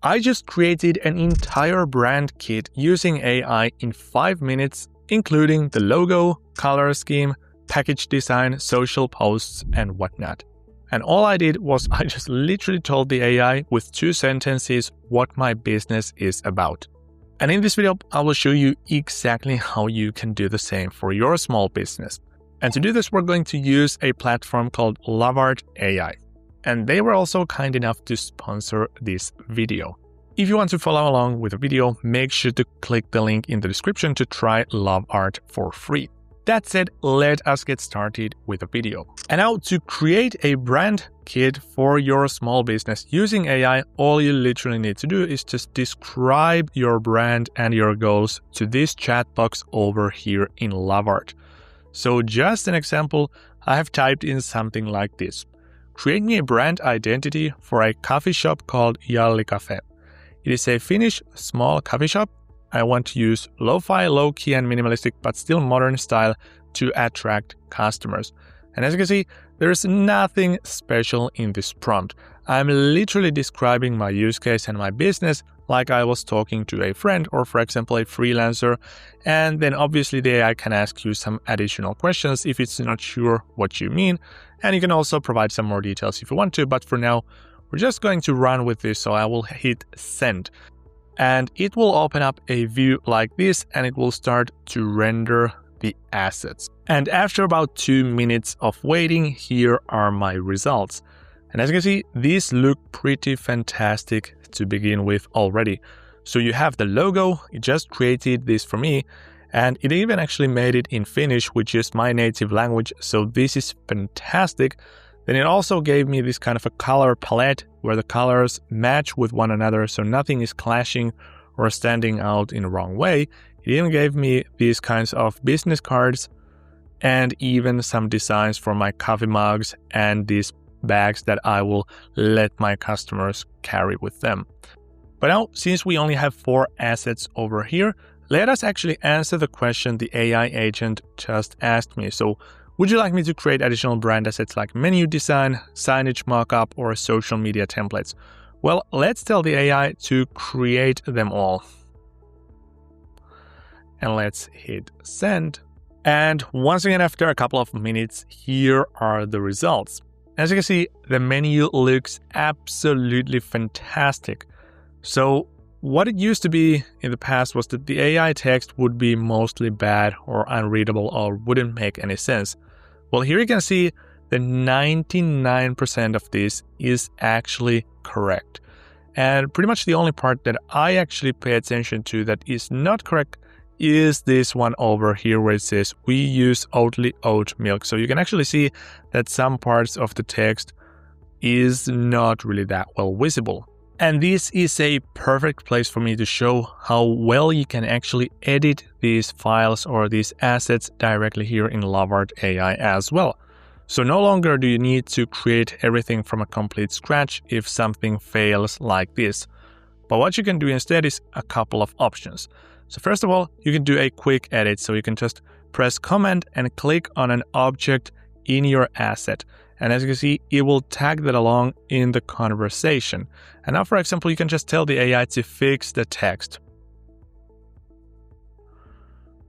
I just created an entire brand kit using AI in 5 minutes, including the logo, color scheme, package design, social posts, and whatnot. And all I did was I just literally told the AI with 2 sentences what my business is about. And in this video, I will show you exactly how you can do the same for your small business. And to do this, we're going to use a platform called Lovart AI. And they were also kind enough to sponsor this video. If you want to follow along with the video, make sure to click the link in the description to try Lovart for free. That said, let us get started with the video. And now to create a brand kit for your small business using AI, all you literally need to do is just describe your brand and your goals to this chat box over here in Lovart. So just an example, I have typed in something like this. Create me a brand identity for a coffee shop called Jalli Cafe. It is a Finnish small coffee shop. I want to use lo-fi, low-key and minimalistic but still modern style to attract customers. And as you can see, there's nothing special in this prompt. I'm literally describing my use case and my business like I was talking to a friend or, for example, a freelancer. And then obviously the AI can ask you some additional questions if it's not sure what you mean. And you can also provide some more details if you want to. But for now, we're just going to run with this. So I will hit send. And it will open up a view like this and it will start to render the assets. And after about 2 minutes of waiting, here are my results. And as you can see, these look pretty fantastic to begin with already. So you have the logo, it just created this for me, and it even actually made it in Finnish, which is my native language. So this is fantastic. Then it also gave me this kind of a color palette where the colors match with one another, so nothing is clashing or standing out in the wrong way. It even gave me these kinds of business cards and even some designs for my coffee mugs and these bags that I will let my customers carry with them. But now, since we only have 4 assets over here, let us actually answer the question the AI agent just asked me. So, would you like me to create additional brand assets like menu design, signage mockup, or social media templates? Well, let's tell the AI to create them all. And let's hit send. And once again, after a couple of minutes, here are the results. As you can see, the menu looks absolutely fantastic. So what it used to be in the past was that the AI text would be mostly bad or unreadable or wouldn't make any sense. Well, here you can see that 99% of this is actually correct. And pretty much the only part that I actually pay attention to that is not correct is this one over here where it says we use Oatly oat milk. So you can actually see that some parts of the text is not really that well visible. And this is a perfect place for me to show how well you can actually edit these files or these assets directly here in Lovart AI as well. So no longer do you need to create everything from a complete scratch if something fails like this. But what you can do instead is a couple of options. So first of all, you can do a quick edit. So you can just press Command and click on an object in your asset. And as you can see, it will tag that along in the conversation. And now, for example, you can just tell the AI to fix the text.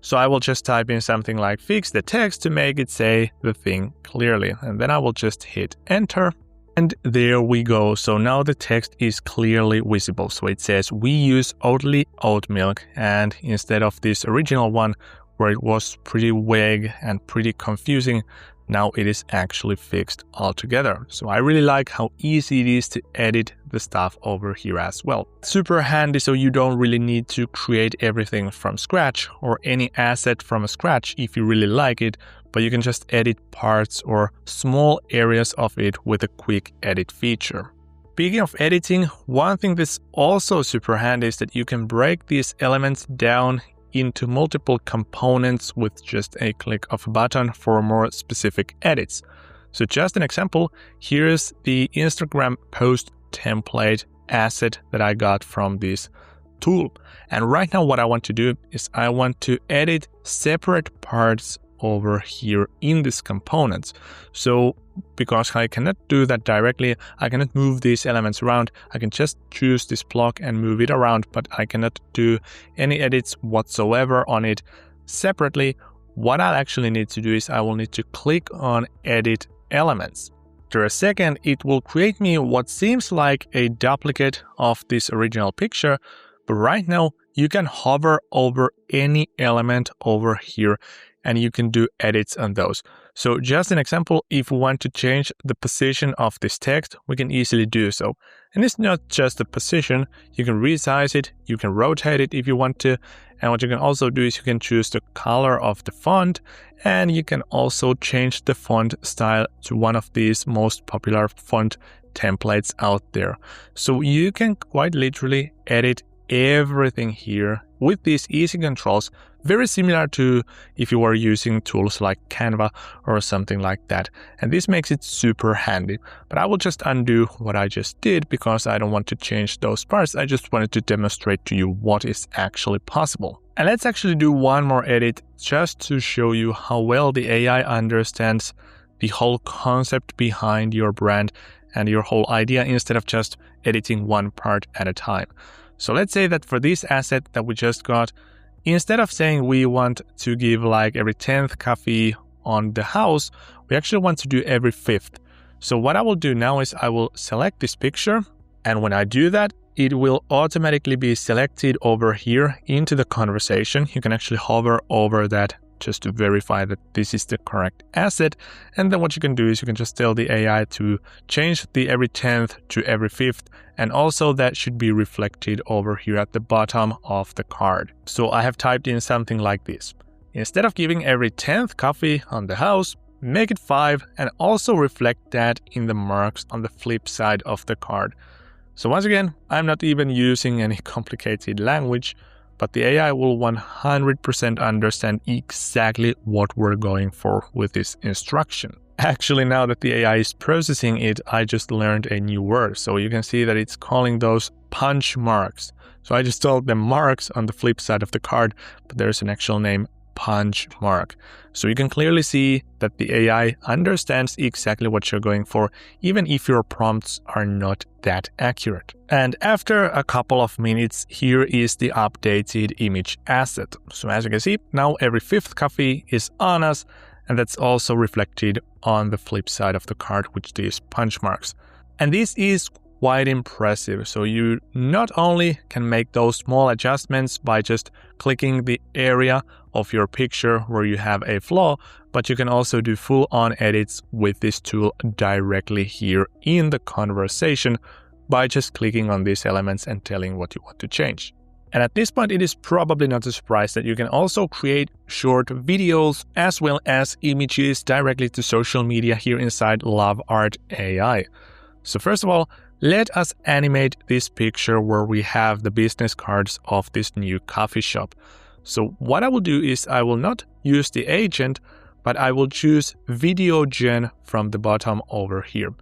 So I will just type in something like fix the text to make it say the thing clearly. And then I will just hit enter. And there we go. So now the text is clearly visible. So it says we use Oatly oat milk. And instead of this original one where it was pretty vague and pretty confusing, now it is actually fixed altogether. So I really like how easy it is to edit the stuff over here as well. Super handy, so you don't really need to create everything from scratch or any asset from scratch if you really like it, but you can just edit parts or small areas of it with a quick edit feature. Speaking of editing, one thing that's also super handy is that you can break these elements down into multiple components with just a click of a button for more specific edits. So just an example, here's the Instagram post template asset that I got from this tool. And right now what I want to do is I want to edit separate parts over here in this components. So because I cannot do that directly, I cannot move these elements around. I can just choose this block and move it around, but I cannot do any edits whatsoever on it separately. What I'll actually need to do is I will need to click on edit elements. After a second, it will create me what seems like a duplicate of this original picture, but right now you can hover over any element over here and you can do edits on those. So just an example, if we want to change the position of this text, we can easily do so. And it's not just the position, you can resize it, you can rotate it if you want to. And what you can also do is you can choose the color of the font, and you can also change the font style to one of these most popular font templates out there. So you can quite literally edit everything here with these easy controls, very similar to if you were using tools like Canva or something like that. And this makes it super handy. But I will just undo what I just did because I don't want to change those parts. I just wanted to demonstrate to you what is actually possible. And let's actually do one more edit just to show you how well the AI understands the whole concept behind your brand and your whole idea instead of just editing one part at a time. So let's say that for this asset that we just got, instead of saying we want to give like every 10th coffee on the house, we actually want to do every 5th. So what I will do now is I will select this picture, and when I do that, it will automatically be selected over here into the conversation. You can actually hover over that just to verify that this is the correct asset. And then what you can do is you can just tell the AI to change the every 10th to every 5th. And also that should be reflected over here at the bottom of the card. So I have typed in something like this. Instead of giving every 10th coffee on the house, make it 5 and also reflect that in the marks on the flip side of the card. So once again, I'm not even using any complicated language, but the AI will 100% understand exactly what we're going for with this instruction. Actually, now that the AI is processing it, I just learned a new word. So you can see that it's calling those punch marks. So I just told them marks on the flip side of the card, but there's an actual name, punch mark. So you can clearly see that the AI understands exactly what you're going for, even if your prompts are not that accurate. And after a couple of minutes, here is the updated image asset. So as you can see, now every 5th coffee is on us, and that's also reflected on the flip side of the card with these punch marks. And this is quite impressive. So you not only can make those small adjustments by just clicking the area of your picture where you have a flaw, but you can also do full-on edits with this tool directly here in the conversation by just clicking on these elements and telling what you want to change. And at this point, it is probably not a surprise that you can also create short videos as well as images directly to social media here inside Lovart AI. So first of all, let us animate this picture where we have the business cards of this new coffee shop. So what I will do is I will not use the agent, but I will choose video gen from the bottom over here.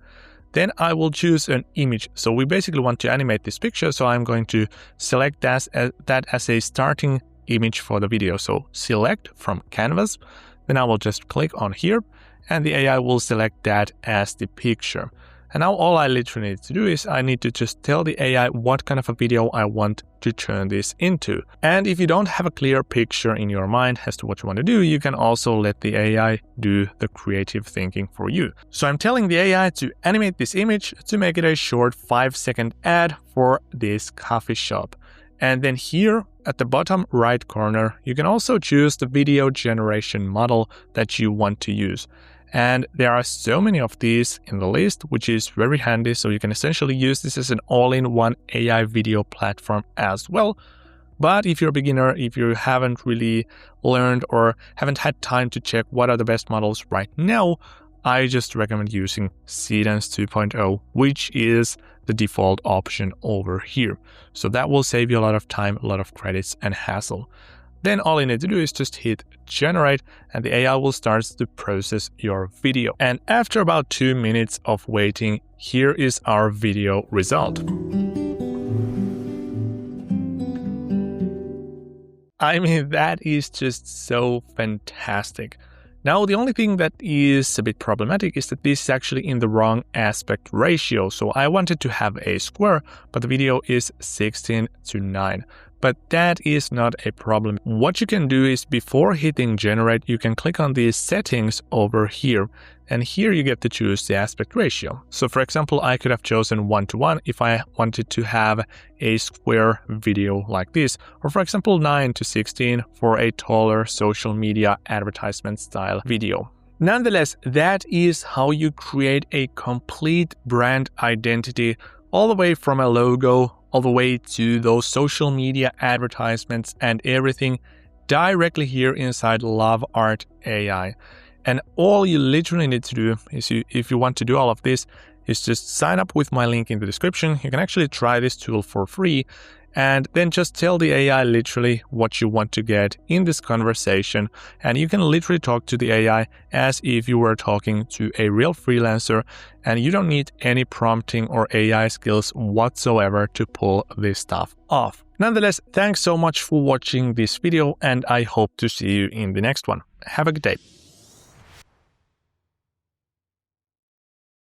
Then I will choose an image. So we basically want to animate this picture. So I'm going to select that as a starting image for the video. So select from canvas. Then I will just click on here and the AI will select that as the picture. And now all I literally need to do is I need to just tell the AI what kind of a video I want to turn this into. And if you don't have a clear picture in your mind as to what you want to do, you can also let the AI do the creative thinking for you. So I'm telling the AI to animate this image to make it a short 5-second ad for this coffee shop. And then here at the bottom right corner, you can also choose the video generation model that you want to use. And there are so many of these in the list, which is very handy. So you can essentially use this as an all-in-one AI video platform as well. But if you're a beginner, if you haven't really learned or haven't had time to check what are the best models right now, I just recommend using Seedance 2.0, which is the default option over here. So that will save you a lot of time, a lot of credits and hassle. Then all you need to do is just hit generate and the AI will start to process your video. And after about 2 minutes of waiting, here is our video result. I mean, that is just so fantastic. Now, the only thing that is a bit problematic is that this is actually in the wrong aspect ratio. So I wanted to have a square, but the video is 16:9. But that is not a problem. What you can do is before hitting generate, you can click on these settings over here. And here you get to choose the aspect ratio. So for example, I could have chosen 1:1 if I wanted to have a square video like this. Or for example, 9:16 for a taller social media advertisement style video. Nonetheless, that is how you create a complete brand identity, all the way from a logo, all the way to those social media advertisements and everything directly here inside Lovart AI. And all you literally need to do is, if you want to do all of this, is just sign up with my link in the description. You can actually try this tool for free and then just tell the AI literally what you want to get in this conversation. And you can literally talk to the AI as if you were talking to a real freelancer, and you don't need any prompting or AI skills whatsoever to pull this stuff off. Nonetheless, thanks so much for watching this video, and I hope to see you in the next one. Have a good day.